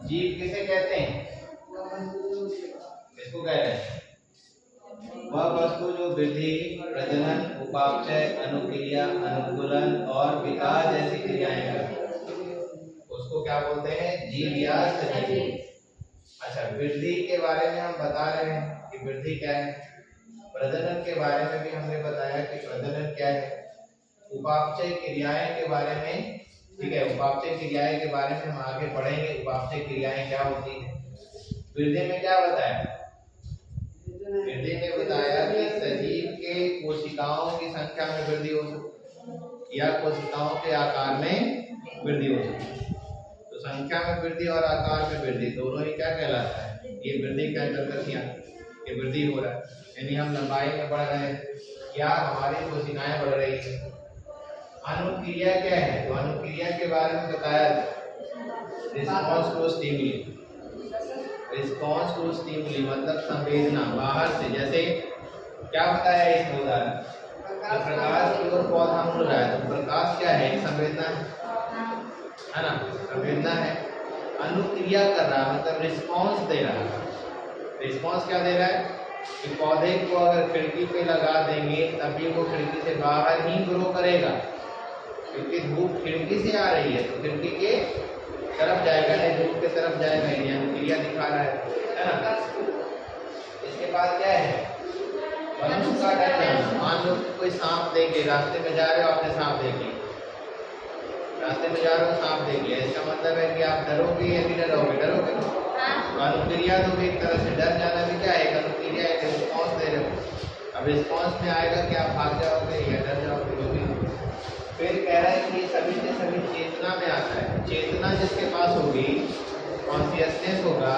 जीव किसे कहते हैं? किसको कहते हैं? वह वस्तु जो वृद्धि, प्रजनन, उपापचय, अनुक्रिया, अनुकूलन और विकास जैसी क्रियाएं करती है, उसको क्या बोलते हैं? जीव या सजीव। अच्छा, वृद्धि के बारे में हम बता रहे हैं कि वृद्धि क्या है। प्रजनन के बारे में भी हमने बताया कि प्रजनन क्या है। उपापचय क्रियाएं के बारे में, ठीक है, उपापचय क्रियाएं के बारे में हम आगे पढ़ेंगे। उपापचय क्रियाएं क्या होती है। वृद्धि में क्या बताया? वृद्धि में बताया कि सजीव के कोशिकाओं की संख्या में वृद्धि हो सकती या कोशिकाओं के आकार में वृद्धि हो सकती। तो संख्या में वृद्धि और आकार में वृद्धि दोनों ही क्या कहलाता है? ये वृद्धि का अंतर्गत ये वृद्धि हो रहा है, यानी हम लंबाई में बढ़ रहे हैं या हमारी कोशिकाएं बढ़ रही है। अनुक्रिया क्या है? तो अनुक्रिया के बारे में बताया response to stimuli. Response to stimuli मतलब संवेदना बाहर से। जैसे क्या बताया इसमें उदाहरण? प्रकाश की ओर पौधा मुड़ रहा है, तो प्रकाश क्या है? संवेदना है ना, संवेदना है। अनुक्रिया कर रहा है मतलब रिस्पॉन्स दे रहा है। रिस्पॉन्स क्या दे रहा है कि पौधे को अगर खिड़की पे लगा देंगे तभी वो खिड़की से बाहर ही ग्रो करेगा, क्योंकि धूप खिड़की से आ रही है तो खिड़की के तरफ जाएगा, नहीं धूप के तरफ जाएगा। ये अनुक्रिया दिखा रहा है ना। इसके बाद क्या है? मनुष्य का डर जाना। मान लो कोई सांप देख ले, रास्ते में जा रहे हो, आपने सांप देख लिया, रास्ते में जा रहे हो सांप देख लिया, इसका मतलब है कि आप डरोगे या नहीं डरोगे? डरोगे। अनुक्रिया तो एक तरह से डर जाना भी क्या है? एक अनुक्रिया, एक रिस्पॉन्स दे रहे हो। अब रिस्पॉन्स में आएगा कि आप भाग जाओगे या डर जाओगे, जो भी। फिर कह रहा है कि सभी के सभी चेतना में आता है। चेतना जिसके पास होगी, कॉन्शियसनेस होगा,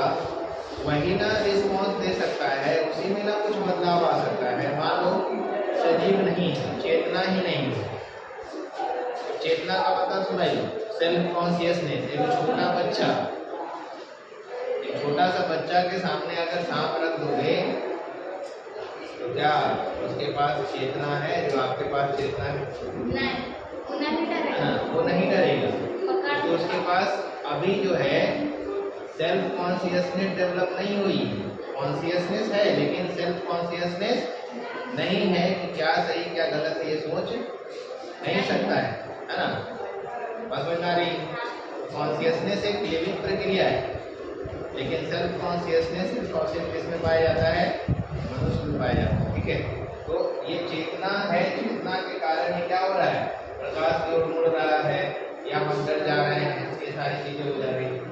वही ना रिस्पॉन्स दे सकता है, उसी में ना कुछ बदलाव आ सकता है। मान लो सजीव नहीं है, चेतना ही नहीं है। चेतना का मतलब सुनाइए, सेल्फ कॉन्शियसनेस। एक छोटा बच्चा, एक छोटा सा बच्चा के सामने अगर सांप रख दोगे तो क्या उसके पास चेतना है जो आपके पास चेतना है? नहीं, वो नहीं डरेगा, तो उसके पास अभी जो है सेल्फ कॉन्शियसनेस डेवलप नहीं हुई। कॉन्शियसनेस है लेकिन सेल्फ कॉन्शियसनेस नहीं है कि क्या सही क्या गलत है, ये सोच नहीं सकता है ना। बस बता रही, कॉन्शियसनेस एक लिविंग प्रक्रिया है, लेकिन सेल्फ कॉन्शियसनेस किसमें पाया जाता है? मनुष्य में पाया जाता है। ठीक है, तो ये चेतना है, चेतना के कारण ही क्या हो रहा है? प्रकाश की ओर मुड़ रहा है या हम डर जा रहे हैं, ये सारी चीजें हो जा रही है।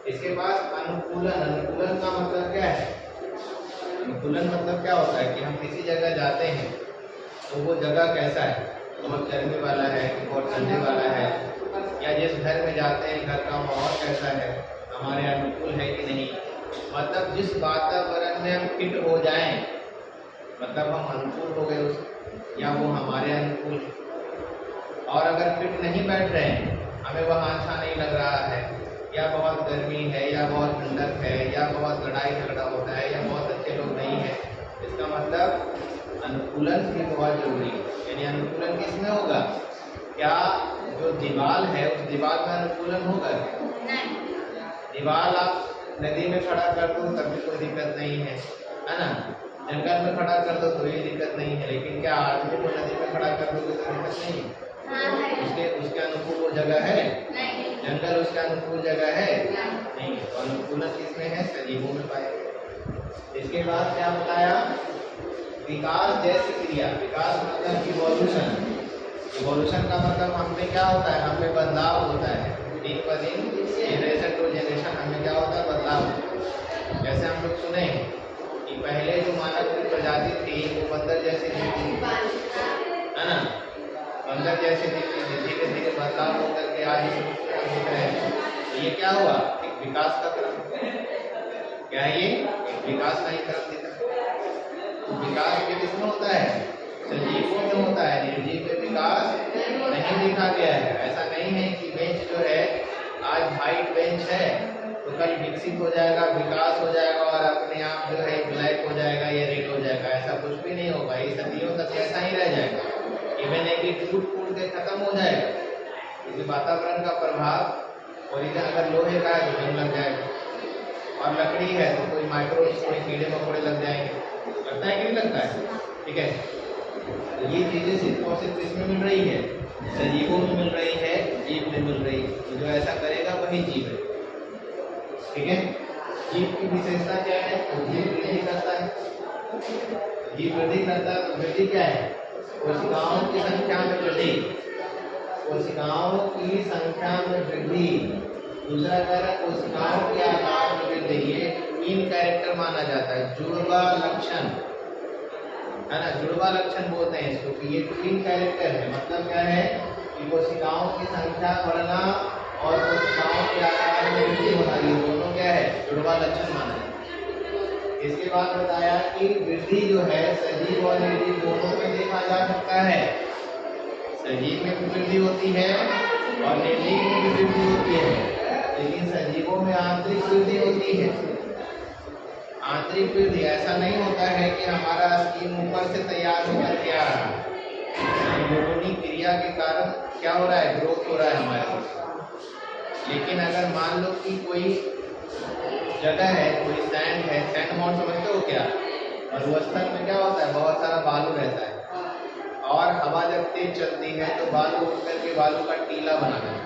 इसके बाद अनुकूलन। अनुकूलन का मतलब क्या है? अनुकूलन मतलब क्या होता है कि हम किसी जगह जाते हैं तो वो जगह कैसा है, बहुत गर्मी वाला है, बहुत ठंडे वाला है, या जिस घर में जाते हैं घर का माहौल कैसा है, हमारे अनुकूल है कि नहीं। मतलब जिस वातावरण में हम फिट हो जाएं, मतलब हम अनुकूल हो गए उस, या वो हमारे अनुकूल। और अगर फिट नहीं बैठ रहे हैं, हमें वहाँ अच्छा नहीं लग रहा है, या बहुत गर्मी है, या बहुत ठंडक है, या बहुत लड़ाई झगड़ा होता है, या बहुत अच्छे लोग नहीं है, इसका मतलब अनुकूलन भी बहुत जरूरी है। यानी अनुकूलन किसमें होगा? क्या जो दीवार है उस दीवार में अनुकूलन होगा? दीवार आप नदी में खड़ा कर दो तब भी कोई दिक्कत नहीं है ना। जंगल में खड़ा कर दो तो ये दिक्कत नहीं है, लेकिन क्या आदमी को नदी में खड़ा कर दो तो दिक्कत नहीं है? उसके अनुकूल वो जगह है? जंगल उसके अनुकूल जगह है? नहीं। तो अनुकूलन किसमें है? सजीवों में पाया गया। इसके बाद क्या बताया? विकास जैसी क्रिया। विकास मतलब इवोल्यूशन। इवोल्यूशन का मतलब हमें क्या होता है? हमें बदलाव होता है, दिन ब दिन, जनरेशन टू जनरेशन हमें क्या होता है? बदलाव। जैसे हम लोग सुने कि पहले जो मानव की प्रजाति थी वो बंदर जैसी दिखती है ना, बंदर जैसे दिखती थी, धीरे धीरे बदलाव होकर के आज दिख रहे हैं। तो ये क्या हुआ? एक विकास का क्रम। क्या है ये? एक विकास का ही क्रम दिखा। तो विकास भी किसमें होता है? सजीवों में होता है, निर्जीव में विकास नहीं दिखा गया है। ऐसा नहीं है कि बेंच जो है आज व्हाइट बेंच है तो कल विकसित हो जाएगा, विकास हो जाएगा और अपने आप जो है ब्लैक हो जाएगा या रेड हो जाएगा। ऐसा कुछ भी नहीं होगा, ये सदियों तक ऐसा ही रह जाएगा। इवन है कि टूट फूट के खत्म हो जाएगा, क्योंकि वातावरण का प्रभाव ओरिजिन अगर लोहे का है तो जंग लग जाएगा, और लकड़ी है तो कोई माइक्रो कोई कीड़े मकोड़े लग जाएंगे, लगता है कि नहीं लगता है? ठीक है, तो ये चीजें सिर्फ और सिर्फ इसमें मिल रही है, सजीवों में मिल रही है, जीव में मिल रही है। तो जो ऐसा करेगा वही जीव है। ठीक है, जीव की विशेषता क्या है? तो जीव वृद्धि करता है, जीव वृद्धि करता है। तो वृद्धि क्या है? कोशिकाओं की संख्या में वृद्धि, कोशिकाओं की संख्या में वृद्धि। दूसरा कह रहा कोशिकाओं के आकार में वृद्धि। ये तीन कैरेक्टर माना जाता है, जुड़वा लक्षण है ना, जुड़वा लक्षण बोलते हैं इसको कि ये तीन कैरेक्टर है। मतलब क्या है कि कोशिकाओं की संख्या बढ़ना और कोशिकाओं के आकार में वृद्धि होना, ये दोनों क्या है? जुड़वा लक्षण माना जाता है। इसके बाद बताया कि वृद्धि जो है सजीव और निर्जीव दोनों में देखा जा सकता है। सजीव में भी वृद्धि होती है और निर्जीव में भी वृद्धि होती है, लेकिन सजीवों में आंतरिक वृद्धि होती है। आंतरिक वृद्धि ऐसा नहीं होता है कि हमारा स्किन ऊपर से तैयार होकर के आ रहा है, इम्यूनिटी क्रिया के कारण क्या हो रहा है? ग्रोथ हो रहा है हमारे। लेकिन अगर मान लो कि कोई जगह है, कोई सैंड है, सैंड माउंट समझते हो क्या? और वो स्थल में क्या होता है? बहुत सारा बालू रहता है, और हवा जब तेज चलती है तो बालू उठ करके बालू का टीला बनाता है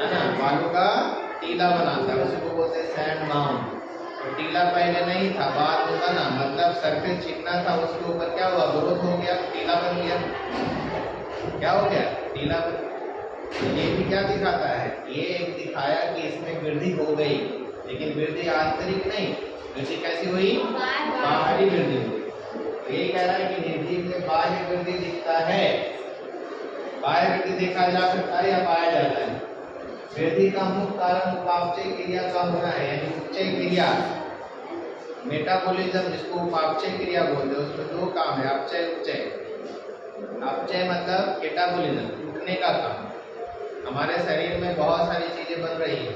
ना, बालू का टीला बनाता है, उसी को बोलते हैं सैंड माउंट। तो टीला पहले नहीं था, बाद में बना, मतलब सरफेस चिकना था, उसके ऊपर क्या हुआ? ग्रोथ हो गया, टीला बन गया। क्या हो गया? टीला बन। ये भी क्या दिखाता है? ये एक दिखाया कि इसमें वृद्धि हो गई, लेकिन वृद्धि आंतरिक नहीं। वृद्धि कैसी हुई? बाहरी वृद्धि हुई। तो ये कह रहा है कि निर्जीव में बाह्य वृद्धि दिखता है। बाह्य वृद्धि देखा जा सकता है या पाया जाता है? वृद्धि का मुख्य कारण उपापचय क्रिया का होना है, यानी उपचय क्रिया, मेटाबॉलिज्म जिसको उपापचय क्रिया बोलते हैं। उसमें दो काम है, अपचय उपचय। अपचय मतलब मेटाबॉलिज्म, टूटने का काम। हमारे शरीर में बहुत सारी चीजें बन रही है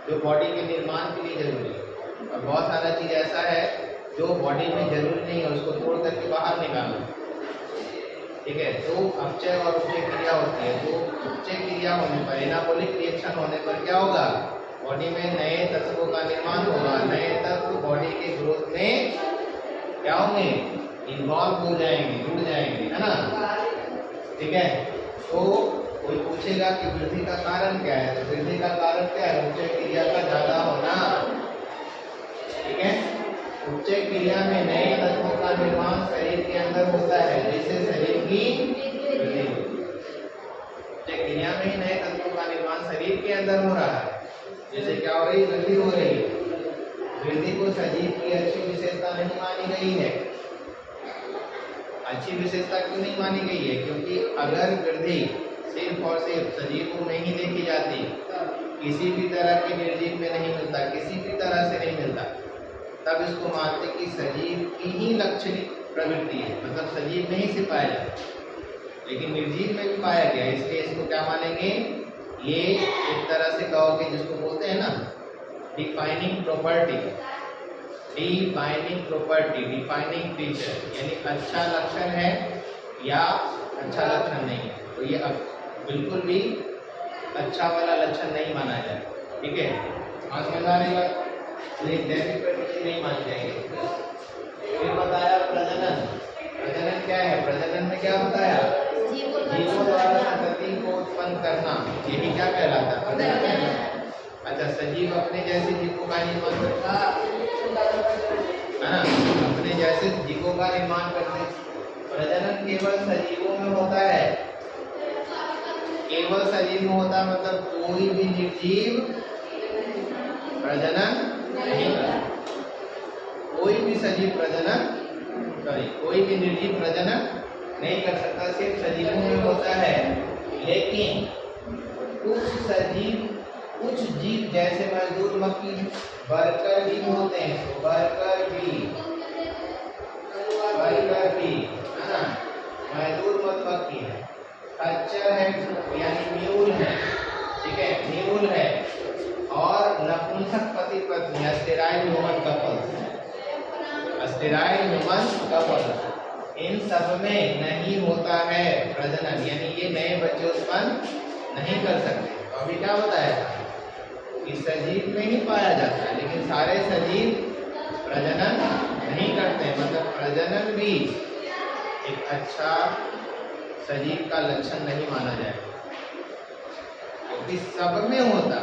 जो बॉडी के निर्माण के लिए जरूरी है, और बहुत सारा चीज ऐसा है जो बॉडी में जरूरी नहीं है, उसको तोड़ करके बाहर निकालना। ठीक है, तो अपचय और उपचय क्रिया होती है। तो उपचय क्रिया होने पर, एनाबॉलिक रिएक्शन होने पर क्या होगा? बॉडी में नए तत्वों का निर्माण होगा, नए तत्व बॉडी के ग्रोथ में क्या होंगे? इन्वॉल्व हो जाएंगे, जुड़ जाएंगे, है ना। ठीक है, तो कोई पूछेगा कि वृद्धि का कारण क्या है, तो वृद्धि का कारण क्या है? उपचय क्रिया का ज्यादा होना। ठीक है, उपचय क्रिया में नए तत्वों का निर्माण शरीर के अंदर होता है, जिससे शरीर की वृद्धि होती है। उपचय क्रिया में ही नए तत्वों का निर्माण शरीर के अंदर हो रहा है, जैसे क्या हो रही? वृद्धि हो रही है। वृद्धि को सजीव की अच्छी विशेषता नहीं मानी गई है। अच्छी विशेषता क्यों नहीं मानी गई है? क्योंकि अगर वृद्धि सिर्फ और सिर्फ सजीवों में ही देखी जाती, किसी भी तरह के निर्जीव में नहीं मिलता, किसी भी तरह से नहीं मिलता, तब इसको मानते कि सजीव की ही लक्षणिक प्रवृत्ति है, मतलब सजीव में ही से पाया जाता। लेकिन निर्जीव में भी पाया गया, इसलिए इसको क्या मानेंगे? ये एक तरह से कहोगे जिसको बोलते हैं ना defining property, defining property, defining feature, यानी अच्छा लक्षण है या अच्छा लक्षण नहीं है। तो ये बिल्कुल भी अच्छा वाला लक्षण नहीं माना जाए। ठीक है, समझ आ रही बात? दैविक प्रकृति नहीं मानी जाएगी। फिर बताया प्रजनन। प्रजनन क्या है? प्रजनन में क्या बताया? जीवों द्वारा संतति को उत्पन्न करना, यही क्या कहलाता है? प्रजनन। अच्छा, सजीव अपने जैसे जीवों का निर्माण करता है ना, अपने जैसे जीवों का निर्माण करते। प्रजनन केवल सजीवों में होता है, केवल सजीव में होता है, मतलब कोई भी निर्जीव प्रजनन नहीं करता। कोई भी सजीव प्रजनन कोई भी निर्जीव प्रजनन नहीं कर सकता, सिर्फ सजीवों में होता है। लेकिन कुछ जीव जैसे मजदूर मक्खी, वर्कर भी होते हैं, तो वर्कर भी है ना, मजदूर मधुमक्खी है, खच्चर है यानी म्यूल है। ठीक है, म्यूल है, और नपुंसक पति पत्नी, sterile human couple, sterile human couple, इन सब में नहीं होता है प्रजनन, यानी ये नए बच्चे उत्पन्न नहीं कर सकते। अभी क्या बताया था कि सजीव में ही पाया जाता है, लेकिन सारे सजीव प्रजनन नहीं करते, मतलब प्रजनन भी एक अच्छा सजीव का लक्षण नहीं माना जाएगा, क्योंकि सब में होता,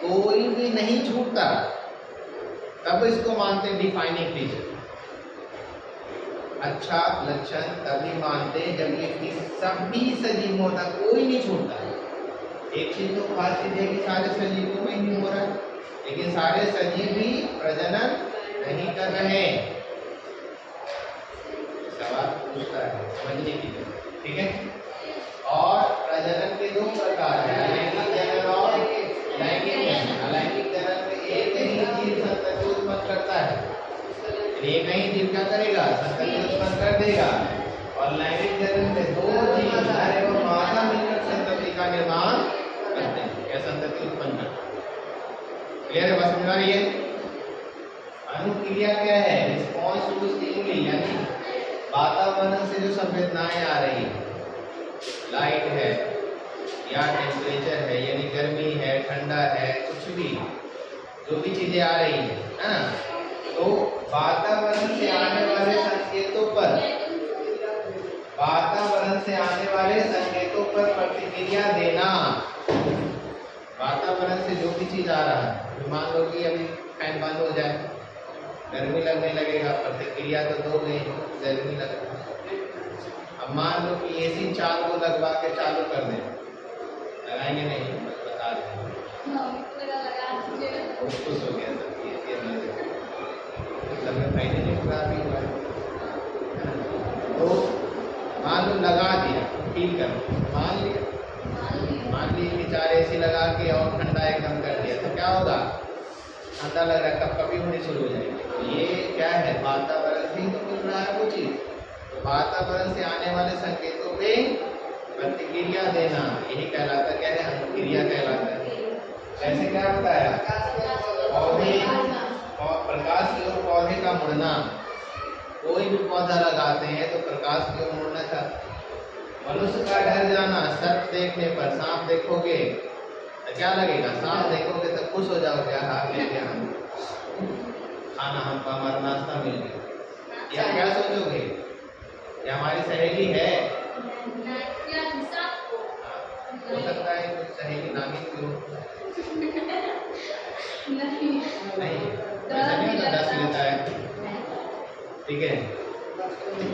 कोई भी नहीं छूटता, तब इसको मानते हैं डिफाइनिंग फीचर। अच्छा लक्षण तभी मानते जब ये कि सभी सजीव होता, कोई नहीं छूटता। एक चीज तो खास चीज है कि सारे सजीवों में ही हो रहा है, लेकिन सारे सजीव भी प्रजनन नहीं कर रहे। सवाल पूछता है समझने की, ठीक है। और प्रजनन के दो प्रकार है, अलैंगिक जनन और लैंगिक जनन। अलैंगिक जनन में एक ही जीव संतति उत्पन्न करता है, एक ही जीव क्या करेगा, संतति उत्पन्न कर देगा। और लैंगिक जनन में दो जीव नर एवं मादा मिलकर संतति का निर्माण करते हैं, या संतति उत्पन्न करते हैं। क्लियर है, बात समझ आ रही है। अनुक्रिया क्या है, रिस्पॉन्स टू स्टिमुली, यानी वातावरण से जो संवेदनाएं आ रही है, लाइट है या टेम्परेचर है, यानी गर्मी है, ठंडा है, कुछ भी जो भी चीजें आ रही है ना, तो वातावरण से आने वाले संकेतों पर, वातावरण से आने वाले संकेतों पर प्रतिक्रिया देना। वातावरण से जो भी चीज आ रहा है, मान लो कि अभी फैन बंद हो जाए, गर्मी लगने लगेगा, प्रतिक्रिया तो दो गई, गर्मी लगेगा। अब मान लो कि एसी चालू को लगवा के चालू कर दें, लगाएंगे नहीं, बता दें खुश हो गया सब में फाइनली खराबी हुआ है। तो मान लो लगा दिया, ठीक कर, मान ली बेचारे एसी लगा के और ठंडा एकदम कर दिया, तो क्या होगा, ठंडा लग रहा है, कब कभी होनी शुरू हो जाएगी। तो ये क्या है, वातावरण से ही तो मिल रहा है वो चीज। तो वातावरण से आने वाले संकेतों पे प्रतिक्रिया देना, यही कहलाता, क्या है, अनुक्रिया कहलाता है। जैसे क्या बताया, पौधे और प्रकाश की ओर पौधे का मुड़ना, कोई भी पौधा लगाते हैं तो प्रकाश की ओर मुड़ना था। मनुष्य का डर जाना, सर्प देखने पर, सांप देखोगे तो क्या लगेगा, सांप देखोगे तो खुश हो जाओगे, हाथ ले गया हम खाना, हमको हमारा नाश्ता मिल गया। या क्या सोचोगे, ये हमारी सहेली है, हो सकता है कुछ सहेली नागिन की हो, नहीं ऐसा नहीं होता, डस लेता है, ठीक है।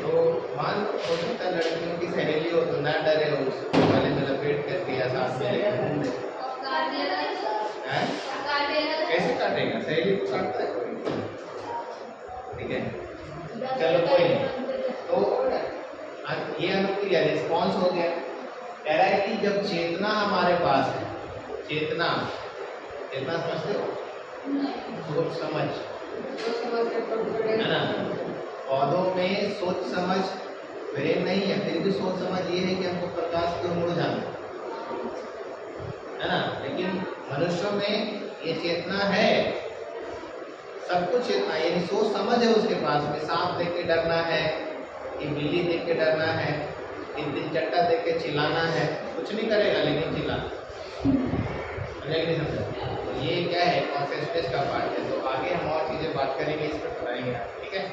तो मान हो सकता है लड़कियों की सहेली हो तो ना डरे, हो उसको गले में लपेट करके या साथ में लेकर, कैसे काटेगा, सहेली को काटता है कोई, ठीक है। चलो कोई नहीं, तो ये अनुक्रिया रिस्पॉन्स हो गया। कह रहा है कि जब चेतना हमारे पास है, चेतना, चेतना समझते हो, सोच समझ है ना, पौधों में सोच समझ ब्रेन नहीं है, फिर भी सोच समझ ये है कि हमको प्रकाश की ओर मुड़ जाना है ना। लेकिन मनुष्यों में ये चेतना है, सब कुछ चेतना, यानी सोच समझ है उसके पास में। सांप देख के डरना है, कि बिल्ली देख के डरना है, कि दिन चट्टा देख के चिल्लाना है, कुछ नहीं करेगा लेकिन चिल्लाना, नहीं समझा। तो ये क्या है, कॉन्शियसनेस का पार्ट है। तो आगे हम और चीजें बात करेंगे, इस पर कराएंगे, ठीक है।